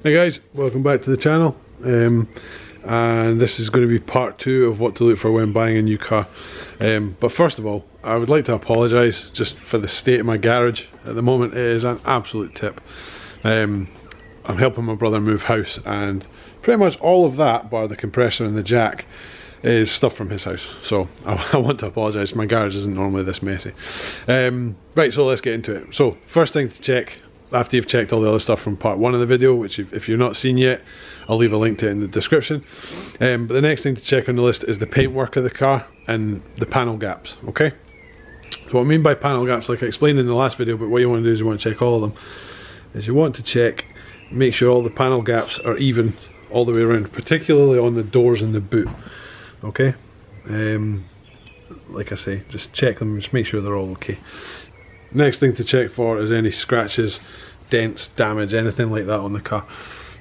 Hey guys, welcome back to the channel, and this is going to be part 2 of what to look for when buying a new car. But first of all, I would like to apologise just for the state of my garage at the moment. It is an absolute tip. I'm helping my brother move house, and pretty much all of that, bar the compressor and the jack, is stuff from his house. So I want to apologise, my garage isn't normally this messy. Right, so let's get into it. So first thing to check, after you've checked all the other stuff from part 1 of the video, which if you're not seen yet, I'll leave a link to it in the description. But the next thing to check on the list is the paintwork of the car and the panel gaps, okay? So what I mean by panel gaps, like I explained in the last video, but what you want to do is you want to check all of them, is you want to check, make sure all the panel gaps are even all the way around, particularly on the doors and the boot, okay? Like I say, just check them, just make sure they're all okay. Next thing to check for is any scratches, dents, damage, anything like that on the car.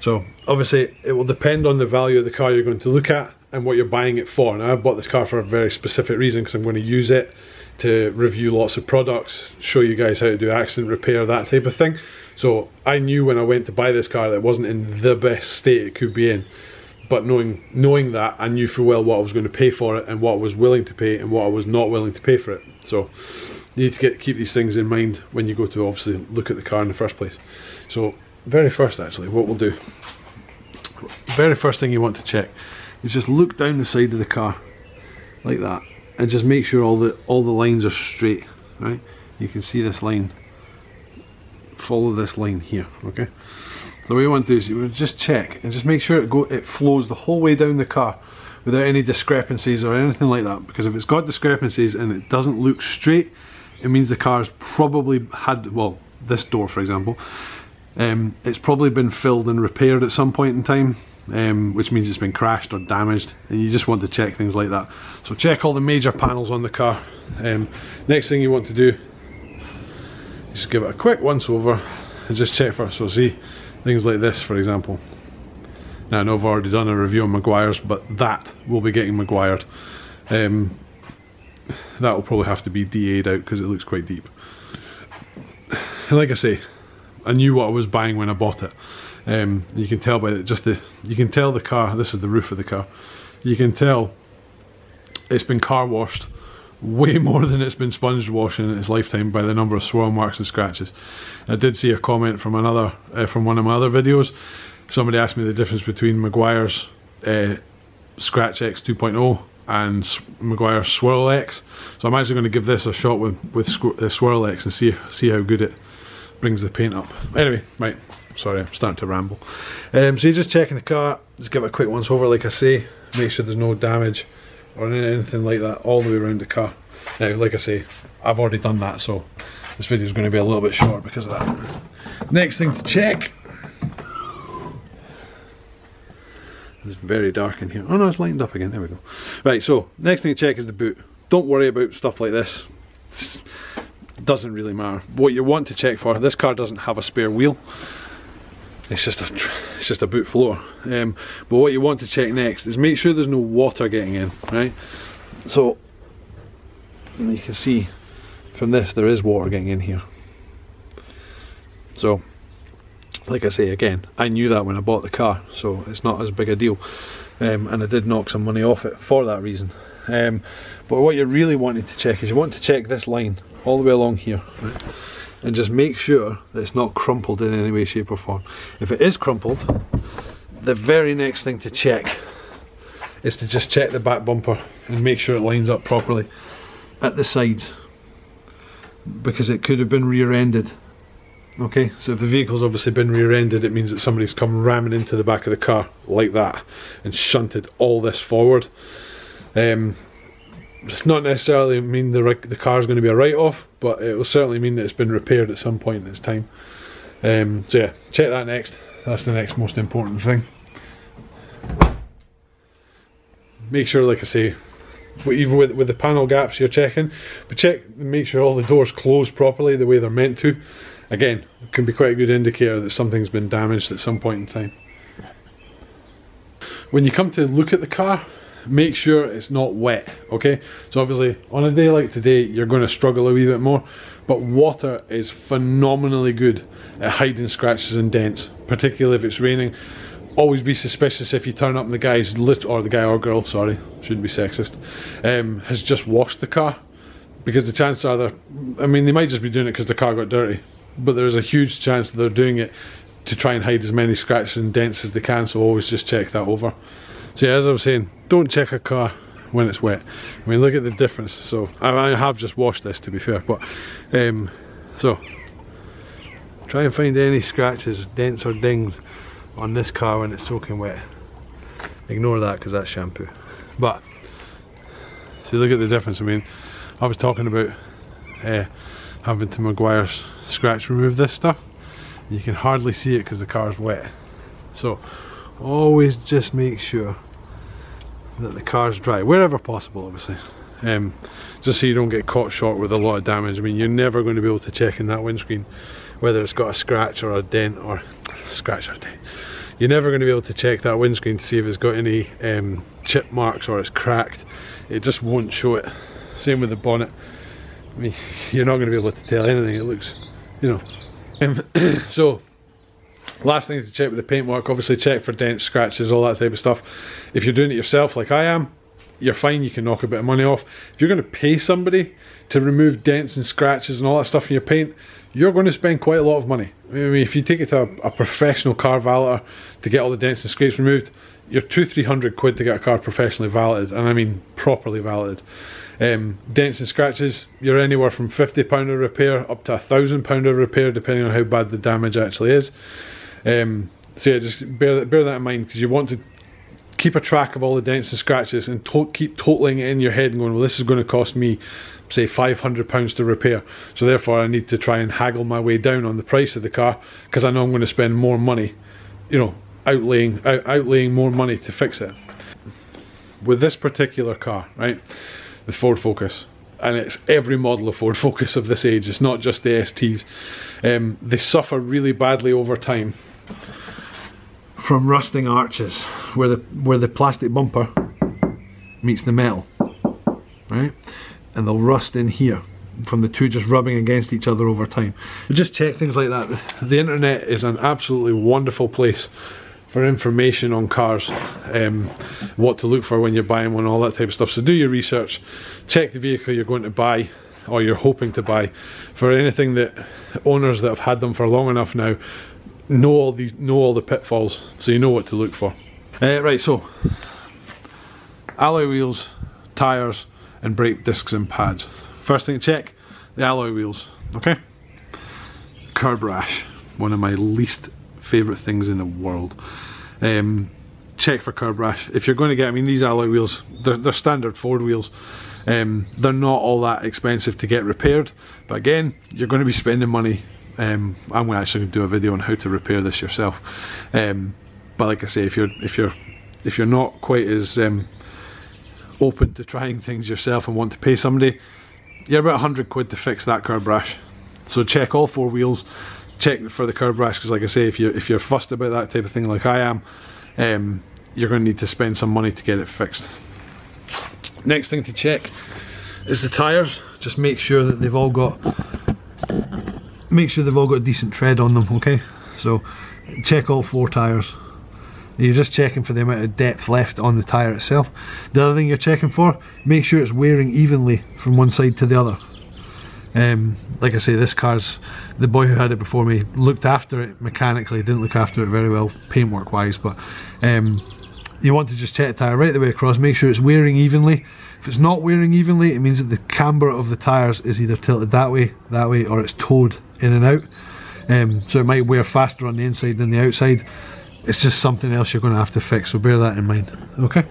So obviously it will depend on the value of the car you're going to look at and what you're buying it for. Now I've bought this car for a very specific reason, because I'm going to use it to review lots of products, show you guys how to do accident repair, that type of thing. So I knew when I went to buy this car that it wasn't in the best state it could be in. But knowing that, I knew full well what I was going to pay for it and what I was willing to pay and what I was not willing to pay for it. So you need to keep these things in mind when you go to obviously look at the car in the first place. So very first, actually, what we'll do, very first thing you want to check is just look down the side of the car like that and just make sure all the lines are straight, right? You can see this line, follow this line here, okay? So what you want to do is you just check and just make sure it flows the whole way down the car without any discrepancies or anything like that, because if it's got discrepancies and it doesn't look straight, it means the car's probably had, well, this door for example, it's probably been filled and repaired at some point in time, which means it's been crashed or damaged, and you just want to check things like that. So check all the major panels on the car. Next thing you want to do is just give it a quick once over and just check for, so see things like this for example. Now I know I've already done a review on Maguire's, but that will be getting Maguired. That will probably have to be DA'd out because it looks quite deep. And like I say, I knew what I was buying when I bought it. You can tell by you can tell the car, this is the roof of the car, you can tell it's been car washed way more than it's been sponge washed in its lifetime by the number of swirl marks and scratches. I did see a comment from another, from one of my other videos. Somebody asked me the difference between Maguire's Scratch X 2.0 and Maguire's Swirl X. So I'm actually going to give this a shot with Swirl X and see how good it brings the paint up. Anyway, right, sorry, I'm starting to ramble. So you're just checking the car, just give it a quick once over like I say, make sure there's no damage or anything like that all the way around the car. Now, like I say, I've already done that, so this video is going to be a little bit short because of that. Next thing to check, it's very dark in here. Oh no, it's lightened up again, there we go. Right, so next thing to check is the boot. Don't worry about stuff like this. It doesn't really matter. What you want to check for, this car doesn't have a spare wheel. It's just a boot floor. But what you want to check next is make sure there's no water getting in, right? So you can see from this there is water getting in here. So like I say, again, I knew that when I bought the car, so it's not as big a deal, and I did knock some money off it for that reason. But what you're really wanting to check is you want to check this line all the way along here, right? And just make sure that it's not crumpled in any way, shape or form. If it is crumpled, the very next thing to check is to just check the back bumper and make sure it lines up properly at the sides, because it could have been rear-ended. Okay, so if the vehicle's obviously been rear-ended, it means that somebody's come ramming into the back of the car like that and shunted all this forward. It's not necessarily mean the car's going to be a write-off, but it will certainly mean that it's been repaired at some point in its time. So yeah, check that next. That's the next most important thing. Make sure, like I say, even with the panel gaps you're checking, but make sure all the doors close properly the way they're meant to. Again, it can be quite a good indicator that something's been damaged at some point in time. When you come to look at the car, make sure it's not wet, okay? So obviously on a day like today you're going to struggle a wee bit more, but water is phenomenally good at hiding scratches and dents, particularly if it's raining. Always be suspicious if you turn up and the guy's or the guy or girl, sorry, shouldn't be sexist, has just washed the car, because the chances are I mean, they might just be doing it because the car got dirty, but there's a huge chance that they're doing it to try and hide as many scratches and dents as they can, so always just check that over. So yeah, as I was saying, don't check a car when it's wet. I mean, look at the difference. So I have just washed this, to be fair, but so try and find any scratches, dents or dings on this car when it's soaking wet. Ignore that because that's shampoo. But see, look at the difference. I mean, I was talking about having to Maguire's scratch remove this stuff. You can hardly see it because the car's wet. So always just make sure that the car's dry wherever possible, obviously, just so you don't get caught short with a lot of damage. I mean, you're never going to be able to check in that windscreen whether it's got a scratch or a dent, or you're never going to be able to check that windscreen to see if it's got any chip marks or it's cracked. It just won't show it. Same with the bonnet. I mean, you're not going to be able to tell anything. It looks, you know. So last thing to check with the paintwork, obviously check for dents, scratches, all that type of stuff. If you're doing it yourself like I am, you're fine, you can knock a bit of money off. If you're going to pay somebody to remove dents and scratches and all that stuff in your paint, you're going to spend quite a lot of money. I mean, if you take it to a professional car valeter to get all the dents and scrapes removed, you're £200–300 to get a car professionally valeted, and I mean properly valeted. Dents and scratches, you're anywhere from £50 a repair up to £1,000 a repair, depending on how bad the damage actually is. So yeah, just bear that in mind, because you want to keep a track of all the dents and scratches and keep totaling it in your head and going, well, this is going to cost me, say, £500 to repair, so therefore I need to try and haggle my way down on the price of the car, because I know I'm going to spend more money, you know, outlaying more money to fix it. With this particular car, right, the Ford Focus, and it's every model of Ford Focus of this age, it's not just the STs, they suffer really badly over time from rusting arches where the plastic bumper meets the metal, right, and they'll rust in here from the two just rubbing against each other over time. You just check things like that. The internet is an absolutely wonderful place for information on cars, what to look for when you're buying one, all that type of stuff. So do your research, check the vehicle you're going to buy or you're hoping to buy for anything that owners that have had them for long enough now know all the pitfalls, so you know what to look for. Right, so alloy wheels, tyres and brake discs and pads. First thing to check, the alloy wheels, okay? Curb rash, one of my least favourite things in the world. Check for curb rash. If you're going to get, I mean, these alloy wheels, they're standard Ford wheels. They're not all that expensive to get repaired, but again, you're going to be spending money. I'm going to actually do a video on how to repair this yourself. But like I say, if you're not quite as open to trying things yourself and want to pay somebody, you're about £100 to fix that curb rash. So check all four wheels, check for the curb rash, because like I say, if you're fussed about that type of thing like I am, you're going to need to spend some money to get it fixed. Next thing to check is the tyres. Just make sure that they've all got decent tread on them, okay? So check all four tyres. You're just checking for the amount of depth left on the tyre itself. The other thing you're checking for, make sure it's wearing evenly from one side to the other. Like I say, this car's, the boy who had it before me looked after it mechanically, didn't look after it very well paintwork wise, but you want to just check the tyre right the way across, make sure it's wearing evenly. If it's not wearing evenly, it means that the camber of the tyres is either tilted that way, or it's towed in and out. So it might wear faster on the inside than the outside. It's just something else you're going to have to fix, so bear that in mind, okay?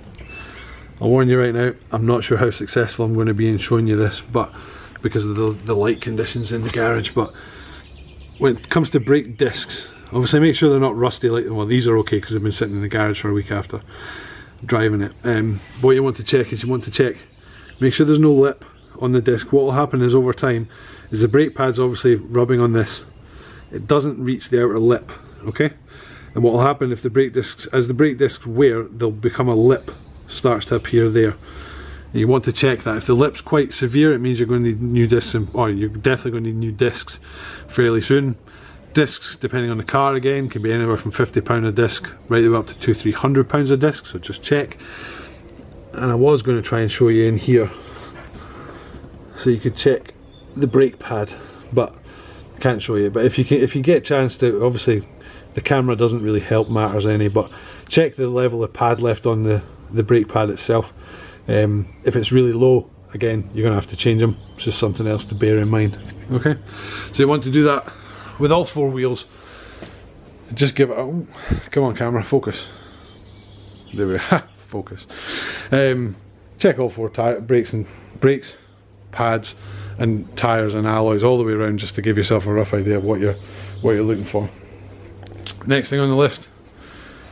I'll warn you right now, I'm not sure how successful I'm going to be in showing you this, but because of the light conditions in the garage. But when it comes to brake discs, obviously make sure they're not rusty like, well, these are okay because they've been sitting in the garage for a week after driving it. What you want to check is make sure there's no lip on the disc. What will happen is over time is the brake pad's obviously rubbing on this, it doesn't reach the outer lip, okay? And what will happen if the brake discs, as the brake discs wear, they'll become a lip. starts to appear there. You want to check that. If the lip's quite severe, it means you're going to need new discs, or you're definitely going to need new discs fairly soon. Discs, depending on the car again, can be anywhere from £50 a disc right the way up to £200–300 a disc, so just check. And I was going to try and show you in here so you could check the brake pad, but I can't show you. But if you get a chance to, obviously the camera doesn't really help matters any, but check the level of pad left on the brake pad itself. If it's really low, again, you're going to have to change them. It's just something else to bear in mind. Okay, so you want to do that with all 4 wheels. Just give it a, oh, come on camera, focus. There we go, focus. Check all 4 brakes, pads and tyres and alloys all the way around, just to give yourself a rough idea of what you're looking for. Next thing on the list,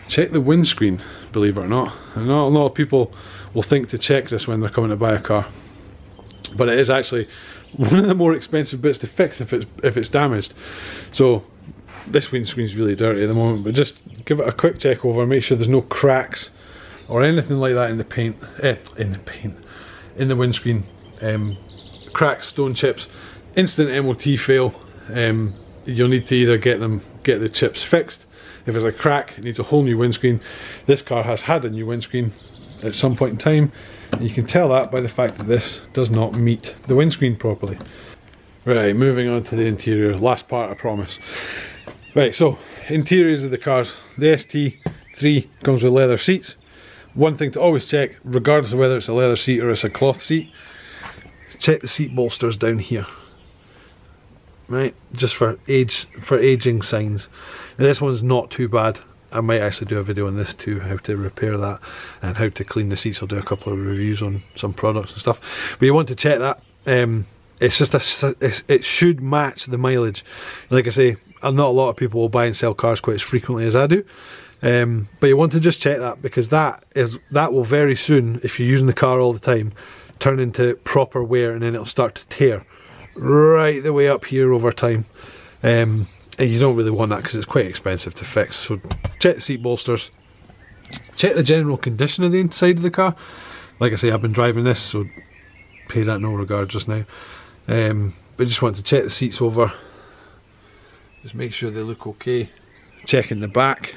check the windscreen, believe it or not. And not a lot of people will think to check this when they're coming to buy a car, but it is actually one of the more expensive bits to fix if it's damaged. So this windscreen's really dirty at the moment, but just give it a quick check over, make sure there's no cracks or anything like that in the paint, in the windscreen. Cracks, stone chips, instant MOT fail. You'll need to either get the chips fixed. If it's a crack, it needs a whole new windscreen. This car has had a new windscreen at some point in time, and you can tell that by the fact that this does not meet the windscreen properly. Right, moving on to the interior, last part I promise. Right, so interiors of the cars. The ST3 comes with leather seats. One thing to always check, regardless of whether it's a leather seat or it's a cloth seat, check the seat bolsters down here. Right, just for aging signs. Now this one's not too bad. I might actually do a video on this too, how to repair that and how to clean the seats. I'll do a couple of reviews on some products and stuff. But you want to check that. It's just it should match the mileage. Like I say, not a lot of people will buy and sell cars quite as frequently as I do. But you want to just check that, because that will very soon, if you're using the car all the time, turn into proper wear, and then it'll start to tear right the way up here over time. And you don't really want that because it's quite expensive to fix. So check the seat bolsters, check the general condition of the inside of the car. Like I say, I've been driving this, so pay that no regard just now. But just want to check the seats over, just make sure they look okay. Checking the back,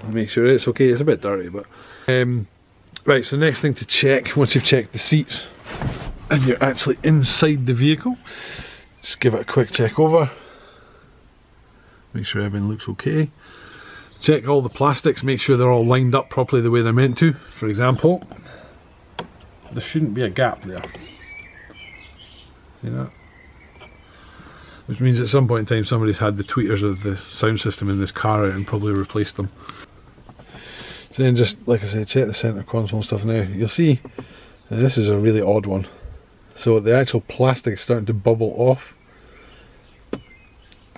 make sure it's okay. It's a bit dirty, but right, so next thing to check, once you've checked the seats and you're actually inside the vehicle, just give it a quick check over, make sure everything looks okay. Check all the plastics, make sure they're all lined up properly the way they're meant to. For example, there shouldn't be a gap there. See that? Which means at some point in time somebody's had the tweeters of the sound system in this car out and probably replaced them. So then just, like I said, check the centre console and stuff now. You'll see, and this is a really odd one. So the actual plastic is starting to bubble off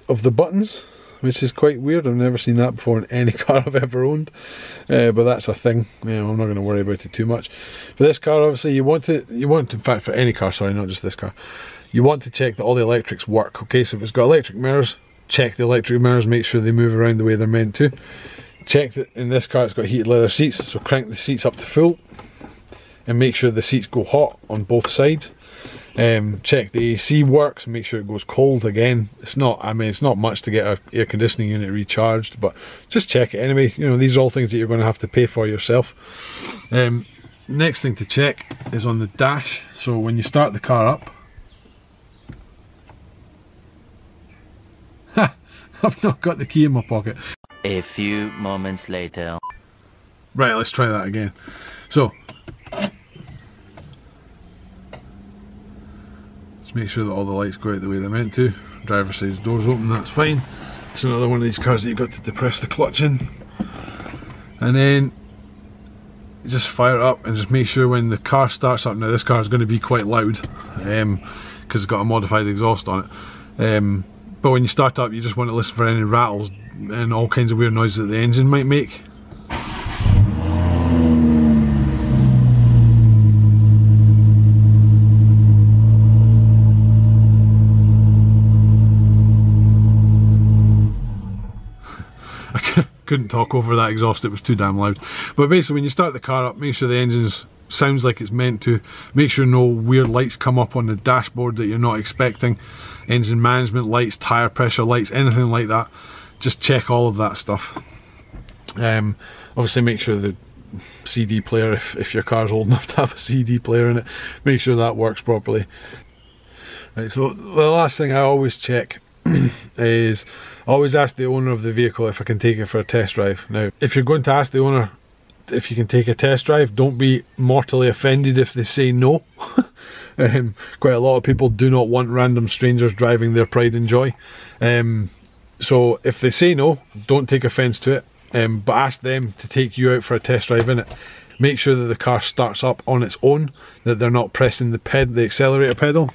of the buttons, which is quite weird. I've never seen that before in any car I've ever owned. But that's a thing. Yeah, I'm not going to worry about it too much. For this car, obviously, you want, in fact, for any car, sorry, not just this car, you want to check that all the electrics work. Okay, so if it's got electric mirrors, check the electric mirrors, make sure they move around the way they're meant to. Check that in this car it's got heated leather seats, so crank the seats up to full and make sure the seats go hot on both sides. Check the AC works, make sure it goes cold. Again, it's not much to get an air conditioning unit recharged, but just check it anyway. You know, these are all things that you're going to have to pay for yourself. Next thing to check is on the dash. So when you start the car up, I've not got the key in my pocket. A few moments later. Right, let's try that again. So just make sure that all the lights go out the way they're meant to. Driver says doors open, that's fine. It's another one of these cars that you've got to depress the clutch in. And then just fire it up and just make sure when the car starts up, now this car is going to be quite loud because it's got a modified exhaust on it. But when you start up, you just want to listen for any rattles and all kinds of weird noises that the engine might make. I couldn't talk over that exhaust, it was too damn loud. But basically when you start the car up, make sure the engine sounds like it's meant to. Make sure no weird lights come up on the dashboard that you're not expecting. Engine management lights, tyre pressure lights, anything like that. Just check all of that stuff. Obviously make sure the CD player, if your car's old enough to have a CD player in it, make sure that works properly. Right, so the last thing I always check is always ask the owner of the vehicle if I can take it for a test drive. Now, if you're going to ask the owner if you can take a test drive, don't be mortally offended if they say no. Quite a lot of people do not want random strangers driving their pride and joy. So if they say no, don't take offence to it. But ask them to take you out for a test drive in it. Make sure that the car starts up on its own, that they're not pressing the accelerator pedal.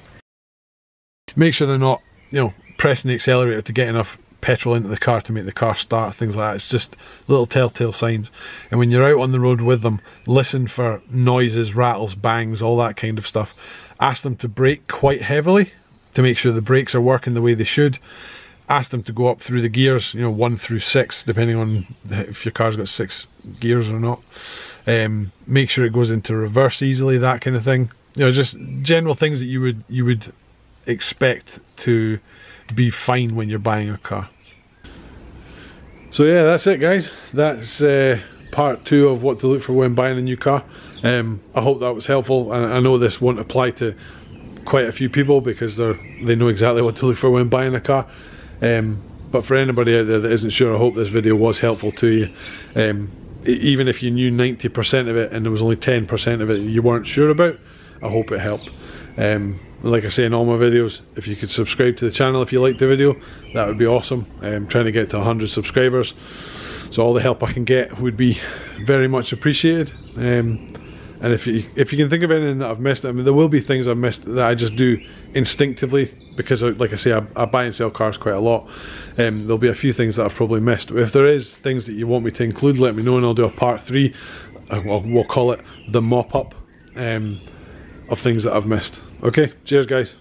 Make sure they're not, you know, pressing the accelerator to get enough petrol into the car to make the car start, things like that. It's just little telltale signs. And when you're out on the road with them, listen for noises, rattles, bangs, all that kind of stuff. Ask them to brake quite heavily to make sure the brakes are working the way they should. Ask them to go up through the gears, you know, 1 through 6, depending on if your car's got 6 gears or not. Make sure it goes into reverse easily, that kind of thing. You know, just general things that you would expect to be fine when you're buying a car. So yeah, that's it, guys. That's part 2 of what to look for when buying a new car. I hope that was helpful, and I know this won't apply to quite a few people because they know exactly what to look for when buying a car. But for anybody out there that isn't sure, I hope this video was helpful to you. Even if you knew 90% of it and there was only 10% of it you weren't sure about, I hope it helped. Like I say in all my videos, if you could subscribe to the channel if you liked the video, that would be awesome. I'm trying to get to 100 subscribers, so all the help I can get would be very much appreciated. And if you can think of anything that I've missed, I mean, there will be things I've missed that I just do instinctively because, like I say, I buy and sell cars quite a lot. There'll be a few things that I've probably missed. But if there is things that you want me to include, let me know and I'll do a part 3. We'll call it the mop-up of things that I've missed. Okay, cheers guys.